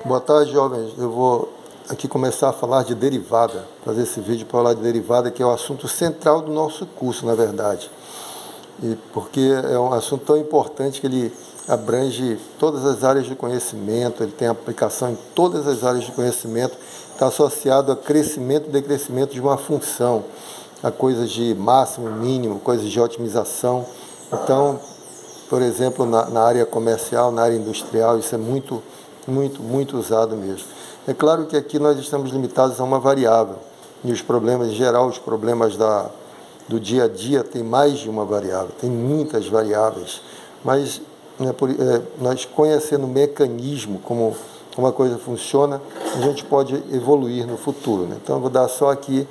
Boa tarde, jovens. Eu vou aqui começar a falar de derivada, fazer esse vídeo para falar de derivada, que é o assunto central do nosso curso, na verdade. E porque é um assunto tão importante que ele abrange todas as áreas de conhecimento, ele tem aplicação em todas as áreas de conhecimento, está associado a crescimento e decrescimento de uma função, a coisas de máximo, mínimo, coisas de otimização. Então, por exemplo, na área comercial, na área industrial, isso é muito usado mesmo. É claro que aqui nós estamos limitados a uma variável, e os problemas, em geral, os problemas do dia a dia tem mais de uma variável, tem muitas variáveis, mas nós conhecendo o mecanismo, como uma coisa funciona, a gente pode evoluir no futuro. Né? Então, eu vou dar só aqui,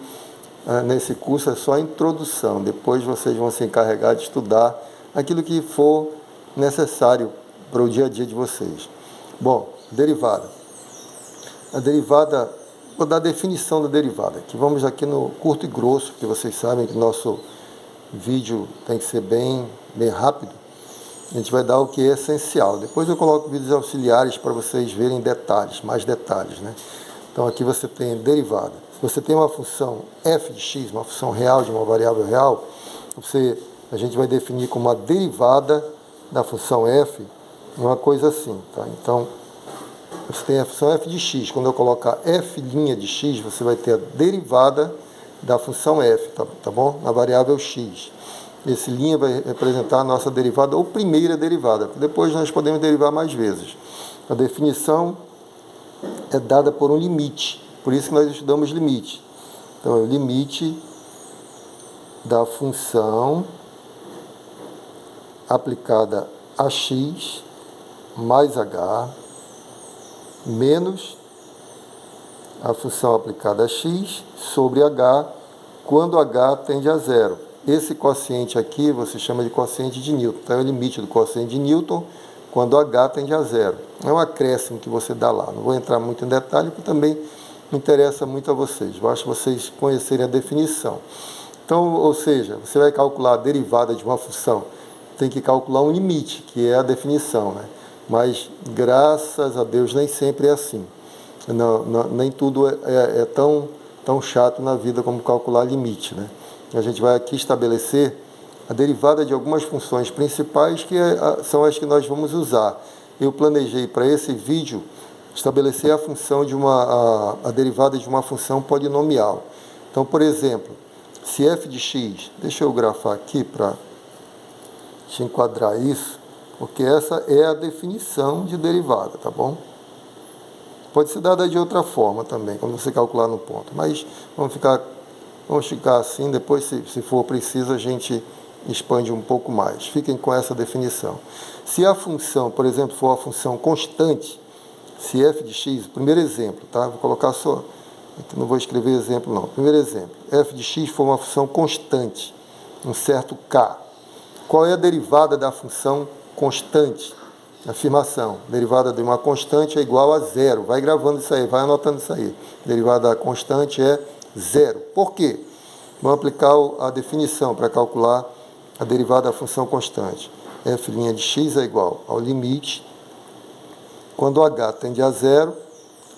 nesse curso, é só a introdução, depois vocês vão se encarregar de estudar aquilo que for necessário para o dia a dia de vocês. Bom, derivada. A derivada, vou dar a definição da derivada, que vamos aqui no curto e grosso, porque vocês sabem que o nosso vídeo tem que ser bem rápido. A gente vai dar o que é essencial. Depois eu coloco vídeos auxiliares para vocês verem detalhes, mais detalhes, né? Então aqui você tem derivada. Se você tem uma função f de x, uma função real de uma variável real, a gente vai definir como a derivada da função f, uma coisa assim, tá? Então, você tem a função f de x. Quando eu colocar f' de x, você vai ter a derivada da função f, tá bom? Na variável x. Esse linha vai representar a nossa derivada, ou primeira derivada. Depois nós podemos derivar mais vezes. A definição é dada por um limite. Por isso que nós estudamos limite. Então, é o limite da função aplicada a x mais h menos a função aplicada a x sobre h quando h tende a zero. Esse quociente aqui você chama de quociente de Newton. Então, é o limite do quociente de Newton quando h tende a zero. É um acréscimo que você dá lá. Não vou entrar muito em detalhe, porque também não interessa muito a vocês. Basta vocês conhecerem a definição. Então, ou seja, você vai calcular a derivada de uma função, tem que calcular um limite, que é a definição, né? Mas, graças a Deus, nem sempre é assim. Nem tudo é tão chato na vida como calcular limite, né? A gente vai aqui estabelecer a derivada de algumas funções principais, que são as que nós vamos usar. Eu planejei para esse vídeo estabelecer a função a derivada de uma função polinomial. Então, por exemplo, se f de x, deixa eu grafar aqui para te enquadrar isso, porque essa é a definição de derivada, tá bom? Pode ser dada de outra forma também, quando você calcular no ponto, mas vamos ficar assim, depois, se for preciso, a gente expande um pouco mais. Fiquem com essa definição. Se a função, por exemplo, for uma função constante, se f de x, primeiro exemplo, tá? Vou colocar só, não vou escrever exemplo não. Primeiro exemplo, f de x for uma função constante, um certo k. Qual é a derivada da função constante? Afirmação. Derivada de uma constante é igual a zero. Vai gravando isso aí, vai anotando isso aí. Derivada da constante é zero. Por quê? Vamos aplicar a definição para calcular a derivada da função constante. F' de x é igual ao limite. Quando h tende a zero,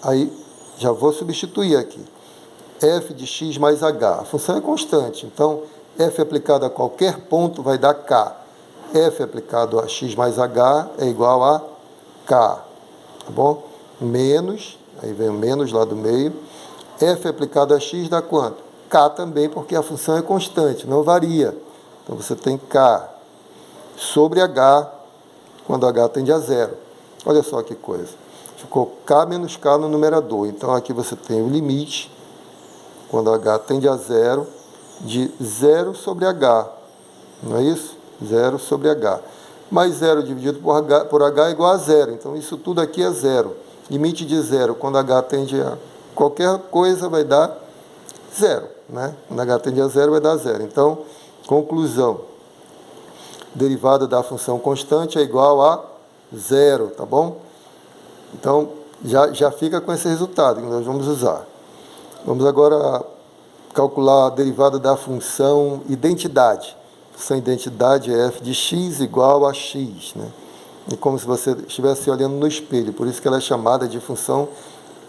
aí já vou substituir aqui. F de x mais h. A função é constante, então f aplicado a qualquer ponto vai dar k. F aplicado a x mais h é igual a k, tá bom? Menos, aí vem o menos lá do meio. F aplicado a x dá quanto? K também, porque a função é constante, não varia. Então, você tem k sobre h, quando h tende a zero. Olha só que coisa. Ficou k menos k no numerador. Então, aqui você tem o limite, quando h tende a zero, de 0 sobre h. Não é isso? 0 sobre h. Mais 0 dividido por h é igual a zero. Então, isso tudo aqui é zero. Limite de zero, quando h tende a qualquer coisa, vai dar zero. Né? Quando h tende a zero, vai dar zero. Então, conclusão. Derivada da função constante é igual a zero, tá bom? Então, já fica com esse resultado que nós vamos usar. Vamos agora calcular a derivada da função identidade. A função identidade é f de x igual a x, né? É como se você estivesse olhando no espelho, por isso que ela é chamada de função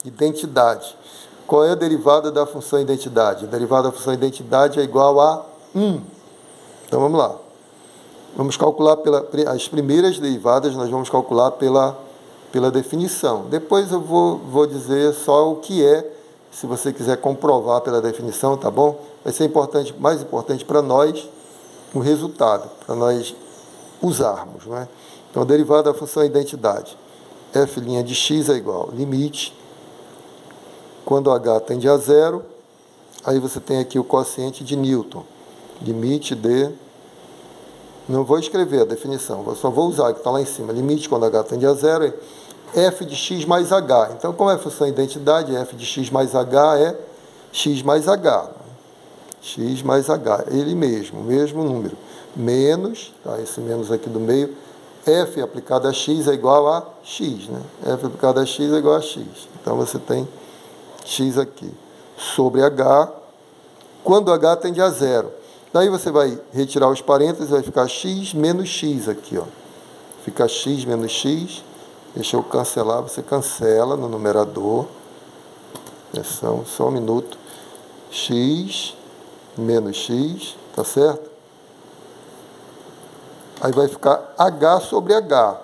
identidade. Qual é a derivada da função identidade? A derivada da função identidade é igual a 1. Então vamos lá. Vamos calcular as primeiras derivadas, nós vamos calcular pela definição. Depois eu vou dizer só o que é, se você quiser comprovar pela definição, tá bom? Vai ser mais importante para nós o resultado, para nós usarmos, não é? Então, a derivada da função identidade, f' de x é igual limite, quando h tende a zero, aí você tem aqui o quociente de Newton, limite de... Não vou escrever a definição, eu só vou usar, que está lá em cima. Limite quando h tende a zero é f de x mais h. Então, como é a função identidade, f de x mais h é x mais h. X mais h, ele mesmo, o mesmo número. Menos, tá, esse menos aqui do meio, f aplicado a x é igual a x. Né? F aplicado a x é igual a x. Então, você tem x aqui. Sobre h, quando h tende a zero. Daí você vai retirar os parênteses, vai ficar x menos x aqui, ó. Fica x menos x. Deixa eu cancelar, você cancela no numerador. Atenção, só um minuto. X menos x, tá certo? Aí vai ficar h sobre h.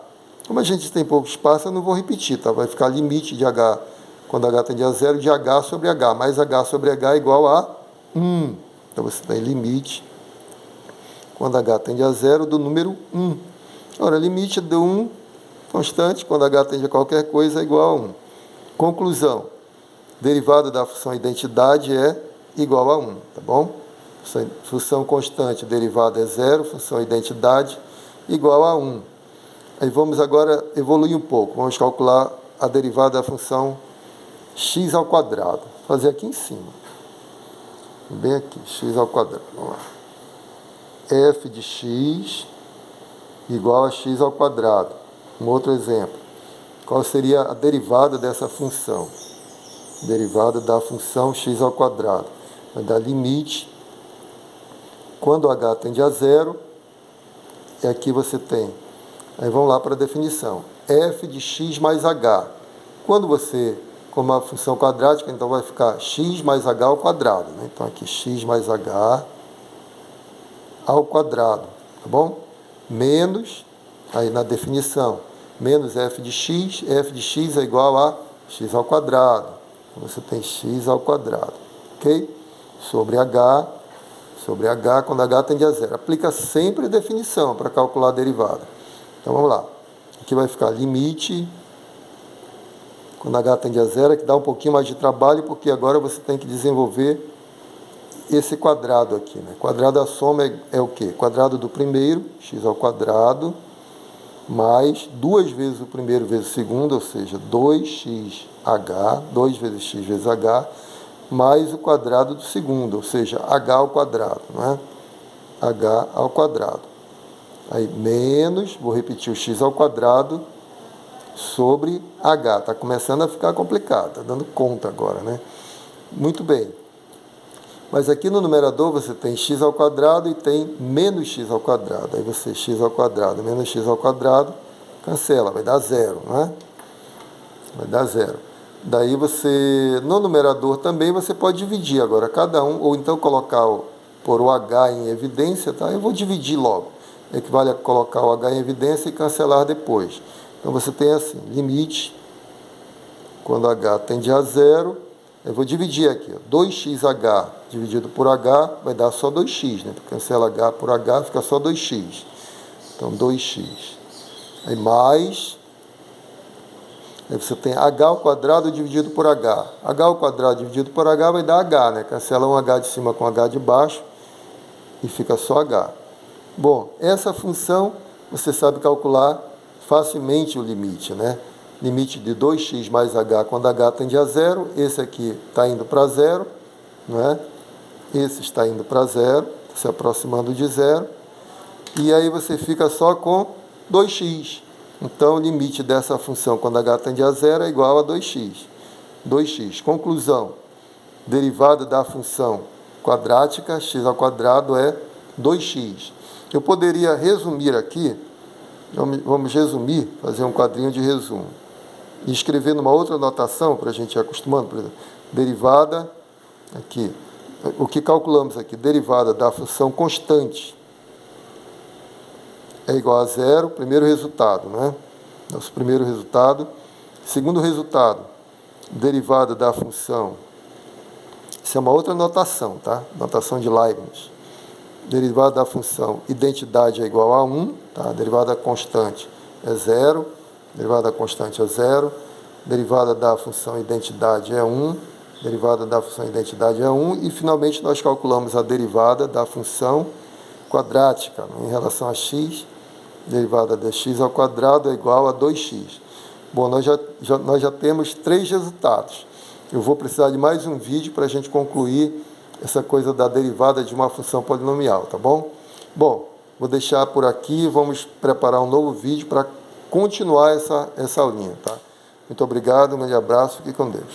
Como a gente tem pouco espaço, eu não vou repetir, tá? Vai ficar limite de h, quando h tende a zero, de h sobre h. Mais h sobre h é igual a 1. Então, você tem limite, quando h tende a zero, do número 1. Ora, limite de 1 constante, quando h tende a qualquer coisa, é igual a 1. Conclusão. Derivada da função identidade é igual a 1, tá bom? Função constante, derivada é 0, função identidade, igual a 1. Aí vamos agora evoluir um pouco. Vamos calcular a derivada da função x ao quadrado. Vou fazer aqui em cima. Bem aqui, x ao quadrado. Vamos lá. F de x igual a x ao quadrado. Um outro exemplo. Qual seria a derivada dessa função? Derivada da função x ao quadrado. Vai dar limite. Quando h tende a zero, e aqui você tem. Aí vamos lá para a definição. F de x mais h. Quando você... Como a função quadrática, então vai ficar x mais h ao quadrado. Né? Então, aqui x mais h ao quadrado, tá bom? Menos, aí na definição, menos f de x é igual a x ao quadrado. Então, você tem x ao quadrado, ok? Sobre h, quando h tende a zero. Aplica sempre a definição para calcular a derivada. Então, vamos lá. Aqui vai ficar limite... Quando h tende a zero, que dá um pouquinho mais de trabalho, porque agora você tem que desenvolver esse quadrado aqui. Né? Quadrado da soma é o quê? Quadrado do primeiro, x ao quadrado, mais 2 vezes o primeiro vezes o segundo, ou seja, 2xh, 2 vezes x vezes h, mais o quadrado do segundo, ou seja, h ao quadrado. Não é? H ao quadrado. Aí, menos, vou repetir, o x ao quadrado, sobre h. Está começando a ficar complicado, está dando conta agora, né? Muito bem. Mas aqui no numerador você tem x ao quadrado e tem menos x ao quadrado. Aí você, x ao quadrado menos x ao quadrado, cancela, vai dar zero, não é? Vai dar zero. Daí você, no numerador também, você pode dividir agora cada um, ou então pôr o h em evidência, tá? Eu vou dividir logo. Equivale a colocar o h em evidência e cancelar depois. Então, você tem assim, limite, quando h tende a zero, eu vou dividir aqui, ó, 2xh dividido por h vai dar só 2x, né? Cancela h por h, fica só 2x. Então, 2x. Aí, mais, aí você tem h ao quadrado dividido por h. H ao quadrado dividido por h vai dar h, né? Cancela um h de cima com h de baixo e fica só h. Bom, essa função você sabe calcular facilmente o limite, né? Limite de 2x mais h quando h tende a zero. Esse aqui está indo para zero, né? Esse está indo para zero, se aproximando de zero. E aí você fica só com 2x. Então, o limite dessa função quando h tende a zero é igual a 2x. 2x. Conclusão. Derivada da função quadrática, x ao quadrado é 2x. Eu poderia resumir aqui Vamos resumir, fazer um quadrinho de resumo. E escrever numa outra notação, para a gente ir acostumando, por exemplo, derivada, aqui, o que calculamos aqui, derivada da função constante é igual a zero, primeiro resultado, né? Nosso primeiro resultado. Segundo resultado, derivada da função, isso é uma outra notação, tá? Notação de Leibniz. Derivada da função identidade é igual a 1, tá? Derivada constante é 0, derivada constante é 0, derivada da função identidade é 1, derivada da função identidade é 1, e finalmente nós calculamos a derivada da função quadrática, né, em relação a x, derivada de x ao quadrado é igual a 2x. Bom, nós já temos 3 resultados. Eu vou precisar de mais um vídeo para a gente concluir essa coisa da derivada de uma função polinomial, tá bom? Bom, vou deixar por aqui, vamos preparar um novo vídeo para continuar essa aulinha, tá? Muito obrigado, um grande abraço, fique com Deus.